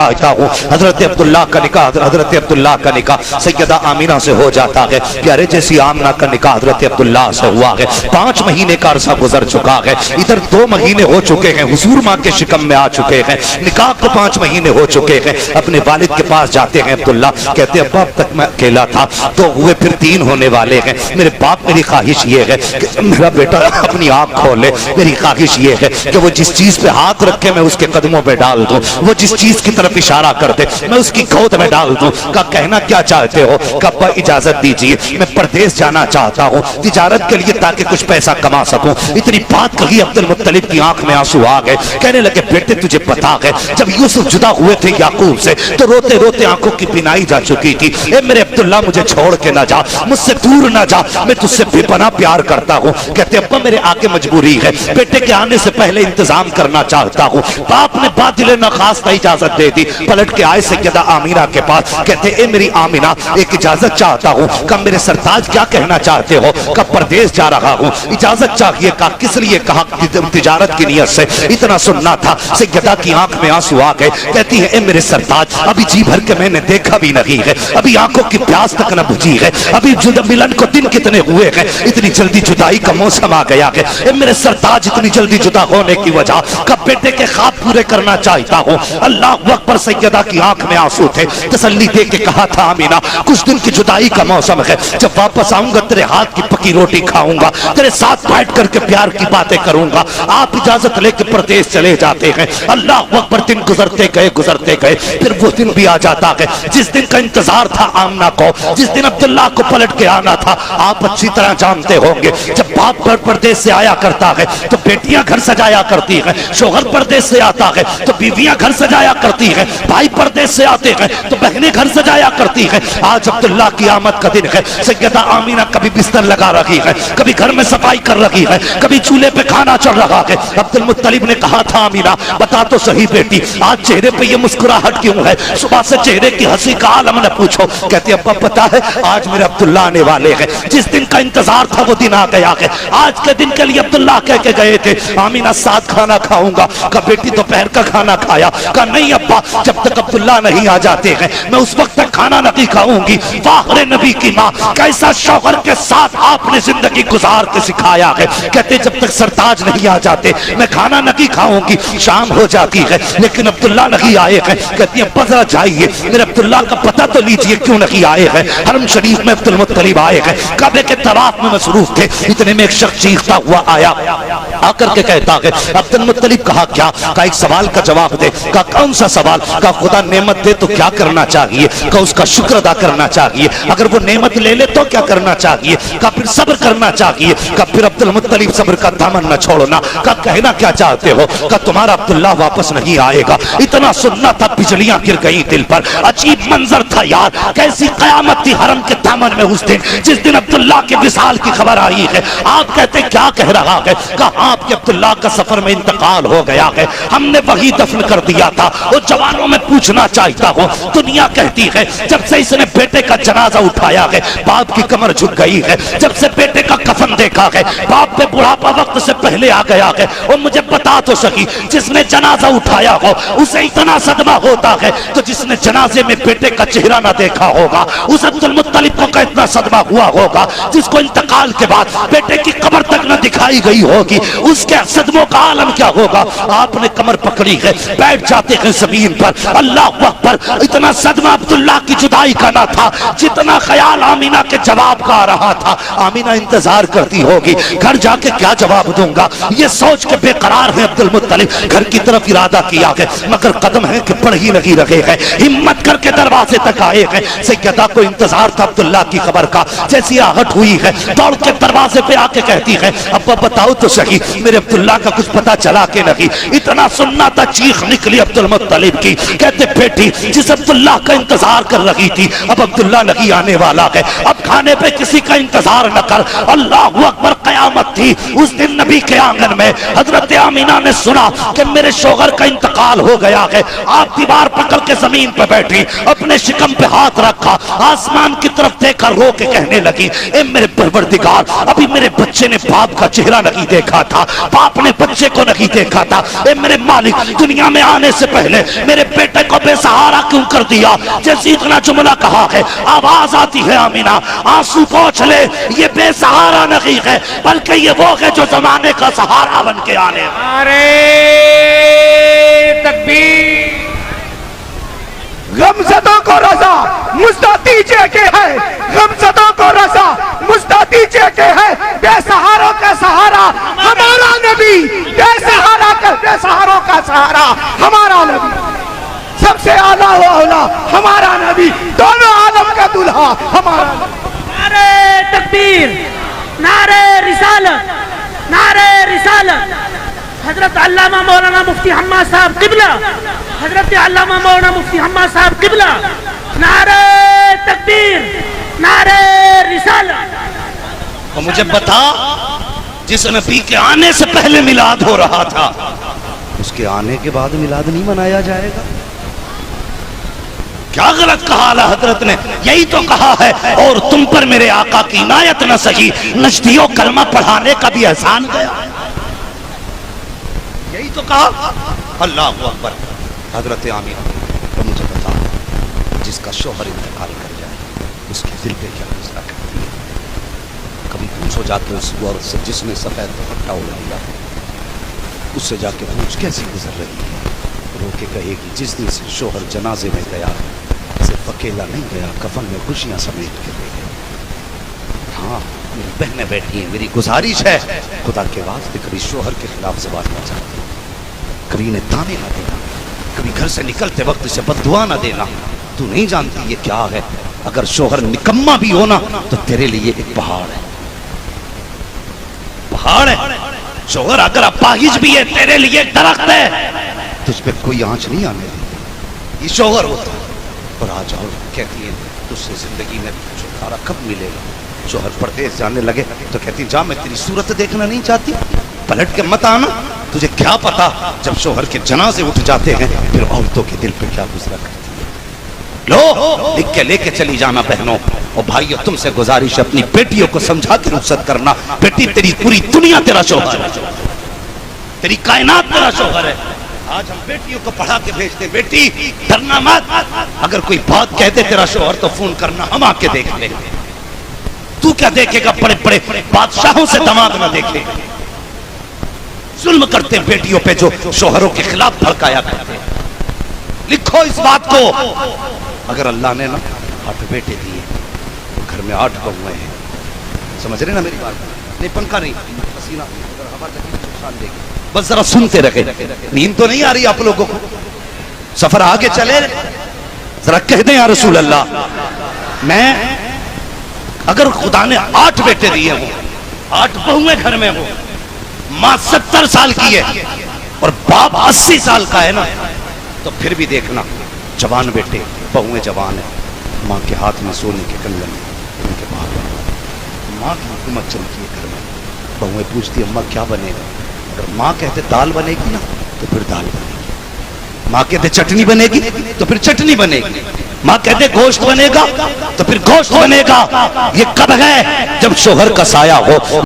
ہوں حضرت عبداللہ کا نکاح حضرت عبداللہ کا نکاح سیدہ آمینہ سے ہو جاتا ہے. پیارے جیسی آمنہ کا نکاح حضرت عبداللہ سے ہوا ہے. 5 مہینے کا عرصہ گزر چکا ہے. ادھر 2 مہینے ہو چکے ہیں, حضور ماں کے شکم میں آ چکے ہیں, نکاح کو 5 مہینے ہو چکے ہیں. اپنے والد کے پاس جاتے ہیں عبداللہ, کہتے ہیں ابا اب تک میں اکیلا تھا, تو ہوئے پھر 3 ہونے والے ہیں. میرے باپ میری خواہش یہ ہے کہ میرا بیٹا اپنی آنکھ کھولے. میری خواہش یہ ہے کہ وہ جس چیز پہ ہاتھ رکھے میں اس کے قدموں پہ ڈال دوں, وہ جس چیز کی طرف اشارہ کر دے میں اس کی گود میں ڈال دوں. کا کہنا کیا چاہتے ہو؟ کہ ابا اجازت دیجیے, میں پردیس جانا چاہتا ہوں تجارت کے لیے تاکہ کچھ پیسہ کما سکوں. اتنی بات کہی عبد المطلب کی آنکھ میں آنسو آ گئے. کہنے لگے بیٹے تجھے پتا ہے جب یوسف جدا ہوئے تھے یعقوب سے تو روتے روتے آنکھوں کی بینائی جا چکی تھی. اے میرے عبداللہ مجھے چھوڑ کے نہ جا, مجھ سے دور نہ جا, میں تجھ سے بے پناہ پیار کرتا ہوں. کہتے ابا میرے آگے مجبوری ہے, بیٹے کے آنے سے پہلے انتظام کرنا چاہتا ہوں. باپ نے باطل نخواستہ اجازت دے دی. پلٹ کے آئے سیدہ آمینہ کے پاس, کہتے اے میری آمینہ ایک اجازت چاہتا ہوں. کہ میرے سرتاج کیا کہنا چاہتے ہو؟ کہ پردیس جا رہا ہوں, اجازت چاہیے. کہا کس لیے؟ کہا تجارت کی نیت سے. اتنا سننا تھا سیدہ کی آنکھ میں آنسو آ گئے. کہتی ہے اے میرے سرتاج ابھی جی بھر کے میں نے دیکھا بھی نہیں ہے, ابھی آنکھوں کی پیاس تک نہ بجھی ہے, ابھی ملن کو دن کتنے ہوئے ہیں, اتنی جلدی جدائی کا موسم آ گیا ہے. اے میرے سرتاج اتنی جلدی جدا ہونے کی وجہ کہ بیٹے کے خواب پورے کرنا چاہتا ہوں. اللہ اکبر. سیدہ کی آنکھ میں آنسو تھے. تسلی دے کے کہا تھا آمینہ کچھ دن کی جدائی کا موسم ہے, جب واپس آؤں گا تیرے ہاتھ کی پکی روٹی کھاؤں گا, تیرے ساتھ بیٹھ کر کے پیار کی باتیں کروں گا. آپ اجازت لے کے پردیس چلے جاتے ہیں. اللہ اکبر. دن گزرتے گئے پھر وہ دن بھی آ جاتا ہے جس دن کا انتظار تھا آمنہ کو, جس دن عبداللہ کو پلٹ کے آنا تھا. آپ اچھی طرح جانتے ہوں گے جب باپ پردیس سے آیا کرتا ہے تو بیٹیاں گھر سجایا کرتی ہیں, شوہر پردیس سے آتا ہے تو بیویاں گھر سجایا کرتی ہیں, بھائی پردیس سے آتے ہیں تو بہنیں گھر سجایا کرتی ہیں. آج عبداللہ کی آمد کا دن ہے. سیدہ آمینہ کبھی بستر لگا رہی ہے, کبھی گھر میں صفائی کر رہی ہے, کبھی چولہے پہ کھانا چڑھ رہا ہے. عبد المطلب نے کہا تھا آمینہ بتا تو صحیح بیٹی آج چہرے پہ یہ مسکراہٹ کیوں ہے, صبح سے چہرے کی ہنسی کا عالم نہ پوچھو. کہتے ابا پتا ہے آج میرے عبداللہ آنے والے ہیں, جس دن کا انتظار تھا وہ دن آ گیا ہے. آج کے دن کے لیے عبداللہ کہہ کے گئے تھے آمینہ ساتھ کھانا کھاؤں گا. کہا بیٹی دوپہر کا کھانا کھایا؟ کہا نہیں ابا جب تک عبداللہ نہیں آ جاتے ہیں میں اس وقت تک کھانا نہیں کھاؤں گی. واہ نبی کی ماں, کیسا شوہر کے ساتھ آپ نے زندگی گزار کے سکھایا ہے. کہتے جب تک سرتاج نہیں آ جاتے میں کھانا نہیں کھاؤں گی. شام ہو جاتی ہے لیکن عبداللہ نہیں آئے ہیں. کہتی ہیں بذرا جائیے میرے عبداللہ کا پتہ تو لیجئے کیوں نہیں آئے ہیں. حرم شریف میں عبد المطلب آئے ہیں, کعبے کے طواف میں مصروف تھے. اتنے میں ایک شخص چیختا ہوا آیا, آ کر کے کہتا ہے عبد المطلب کہا کیا؟ کہا ایک سوال کا جواب دے. کہا کون سا سوال؟ کہا خدا نعمت دے تو کیا کرنا چاہیے؟ کہ اس کا شکر ادا کرنا چاہیے. اگر وہ نعمت لے لے تو کیا کرنا چاہیے؟ کہ پھر صبر کرنا چاہیے. کہ پھر عبد المطلب صبر کا دامن نہ چھوڑنا. کہ کہنا کیا چاہتے ہو؟ کہ تمہارا عبداللہ واپس نہیں آئے گا. اتنا سننا تھا بجلیاں گر گئی دل پر. عجیب منظر تھا یار, کیسی قیامت تھی حرم کے دامن میں اس دن جس دن عبداللہ کے وصال کی خبر آئی ہے. آپ کہتے کیا کہہ رہا ہے؟ کہ آپ کے عبداللہ کا سفر میں انتقال ہو گیا ہے, ہم نے وہی دفن کر دیا تھا. وہ جوانوں میں پوچھنا چاہتا ہوں, دنیا کہتی ہے جب سے اس نے بیٹے کا جنازہ اٹھایا ہے باپ کی کمر جھک گئی ہے. جب سے بیٹے کا کفن دیکھا ہے باپ پہ بڑھاپا وقت سے پہلے آ گیا ہے. اور مجھے بتا تو سکی جس نے جنازہ اٹھایا ہو اسے اتنا صدمہ ہوتا ہے تو جس نے جنازے میں بیٹے کا چہرہ نہ دیکھا ہوگا اس عبد المطلب کو کا اتنا صدمہ ہوا ہوگا جس کو انتقال کے بعد بیٹے کی قبر تک نہ دکھائی گئی ہوگی اس کے صدموں کا عالم کیا ہوگا. آپ نے کمر پکڑی ہے, بیٹھ جاتے ہیں زمین پر. اللہ اکبر. اتنا صدمہ عبداللہ کی جدائی کا نہ تھا جتنا خیال آمینہ کے جواب کا آ رہا تھا. آمینہ انتظار کرتی ہوگی گھر جا کے کیا جواب دوں گا یہ سوچ کے بے قرار ہے. عبد المطلب گھر کی طرف ارادہ کیا ہے مگر قدم ہے کہ پڑ ہی نہیں رہے ہیں. ہمت کر کے دروازے تک آئے ہیں. سیدہ کو انتظار تھا عبداللہ کی خبر کا. جیسی آہٹ ہوئی ہے دوڑ کے دروازے پہ آ کے کہتی ہے ابا بتاؤ تو صحیح میرے عبداللہ کا کچھ پتا چلا کہ نہیں. اتنا سننا تھا چیخ نکلی عبد المطلب کی. کہتے بیٹی جس عبداللہ کا انتظار کر رہی تھی اب عبداللہ نہیں آنے والا ہے, اب کھانے پہ کسی کا انتظار نہ کر. اللہ اکبر. قیامت علامت تھی. اس دن نبی کے آنگن میں حضرت آمینہ نے سنا کہ میرے شوہر کا انتقال ہو گیا ہے. آپ دیوار پکڑ کے زمین پہ بیٹھی, اپنے شکم پہ ہاتھ رکھا, آسمان کی طرف دیکھا, رو کے کہنے لگی اے میرے پروردگار, ابھی میرے بچے نے باپ کا چہرہ نہیں دیکھا تھا, باپ نے بچے کو نہیں دیکھا تھا. اے میرے مالک, دنیا میں آنے سے پہلے میرے بیٹے کو بے سہارا کیوں کر دیا؟ جیسے اتنا جملہ کہا ہے آواز آتی ہے آمینہ آنسو پوچھ لے, یہ بے سہارا نہیں ہے بلکہ یہ وہ ہے جو زمانے کا سہارا بن کے آنے. نعرہ تکبیر. غمزدوں کو رضا مزدہ دیجئے کہ ہے, غمزدوں کو رضا مزدہ دیجئے کہ ہے, بے سہاروں کا سہارا ہمارا نبی, بے سہاروں کا سہارا ہمارا نبی, سب سے اعلیٰ و اولا ہمارا نبی, دونوں عالم کا دلہا ہمارا نبی. نعرہ تکبیر, نعرہ رسالت, نعرہ رسالت. حضرت علامہ مولانا مفتی حماد صاحب قبلہ, حضرت علامہ مولانا مفتی حماد صاحب قبلہ. نعرہ تکبیر, نعرہ رسالت. اور مجھے بتا, جس نبی کے آنے سے پہلے میلاد ہو رہا تھا, اس کے آنے کے بعد میلاد نہیں منایا جائے گا؟ کیا غلط کہا اعلیٰ حضرت نے؟ یہی تو کہا ہے اور تم پر میرے آقا کی عنایت نہ سہی, نجدیوں کلمہ پڑھانے کا بھی احسان گیا. یہی تو کہا. اللہ اکبر. حضرت آمینہ, تو مجھے بتا, جس کا شوہر انتقال کر جائے اس کے دل پہ کیا گزرا کرتی ہے؟ کبھی پوچھو جا کے اس عورت سے جس نے سفید دوپٹہ اڑا لیا, اس سے جا کے پوچھ کیسی گزر رہی ہے. رو کے کہے گی جس دن سے شوہر جنازے میں گیا صرف اکیلا نہیں گیا, کفن میں خوشیاں سمیٹ کے لے گئے. ہاں میری بہنیں بیٹھی ہیں, میری گزارش ہے خدا کے واسطے کبھی شوہر کے خلاف زبان نہ چاہتی, کبھی انہیں تانے نہ دینا, کبھی گھر سے نکلتے وقت اسے بد دعا نہ دینا. تو نہیں جانتی یہ کیا ہے. اگر شوہر نکما بھی ہونا تو تیرے لیے ایک پہاڑ ہے, پہاڑ ہے. شوہر اگر اپاہج بھی ہے تیرے لیے ایک درخت ہے, تجھ پہ کوئی آنچ نہیں آنے دیتی. یہ شوہر ہوتا ہے. اور آج اور کہتی ہے تجھ سے زندگی میں چھٹکارا کب ملے گا؟ شوہر پردیس جانے لگے تو کہتی جا, میں تیری صورت دیکھنا نہیں چاہتی, پلٹ کے مت آنا. تجھے کیا پتا جب شوہر کے جنازے اٹھ جاتے ہیں پھر عورتوں کے دل پہ کیا گزرا کرتی ہے. لو لکھ کے لے کے چلی جانا بہنوں اور بھائیو, تم سے گزارش ہے اپنی بیٹیوں کو سمجھا کے رخصت کرنا. بیٹی تیری پوری دنیا تیرا شوہر ہے, تیری کائنات تیرا شوہر ہے. آج ہم بیٹیوں کو پڑھا کے بھیجتے, بیٹی ڈرنا مت, اگر کوئی بات کہہ دے تیرا شوہر تو فون کرنا, ہم آ کے دیکھ لیں گے. تو کیا دیکھے گا؟ بڑے بڑے بادشاہوں سے دماغ نہ دیکھے گا. ظلم کرتے بیٹیوں پہ جو شوہروں کے خلاف بھڑکایا کرتے. لکھو اس بات کو, اگر اللہ نے نا 8 بیٹے دیے تو گھر میں 8 بہویں ہیں. سمجھ رہے نا میری بات؟ نہیں پنکھا نہیں, پسینہ ہوا لگی تو نقصان دے گی. بس ذرا سنتے رہے. نیند تو نہیں آ رہی آپ لوگوں کو؟ سفر آگے چلے, ذرا کہہ دیں یا رسول اللہ. میں اگر خدا نے 8 بیٹے دیے ہوں, 8 بہویں گھر میں ہوں, ماں 70 سال کی ہے اور باپ 80 سال کا ہے نا, تو پھر بھی دیکھنا جوان بیٹے, بہویں جوان ہیں, ماں کے ہاتھ میں سونے کے کنگن, ان کے باپ ماں کی حکومت چلتی ہے گھر میں. بہویں پوچھتی اماں کیا بنے گا؟ اگر ماں کہتے دال بنے گی نا تو پھر دال بنے گی, ماں کہتے چٹنی بنے گی تو پھر چٹنی بنے گی, ماں کہتے گوشت بنے گا تو پھر گوشت بنے گا. یہ کب ہے؟ جب شوہر کا سایہ ہو.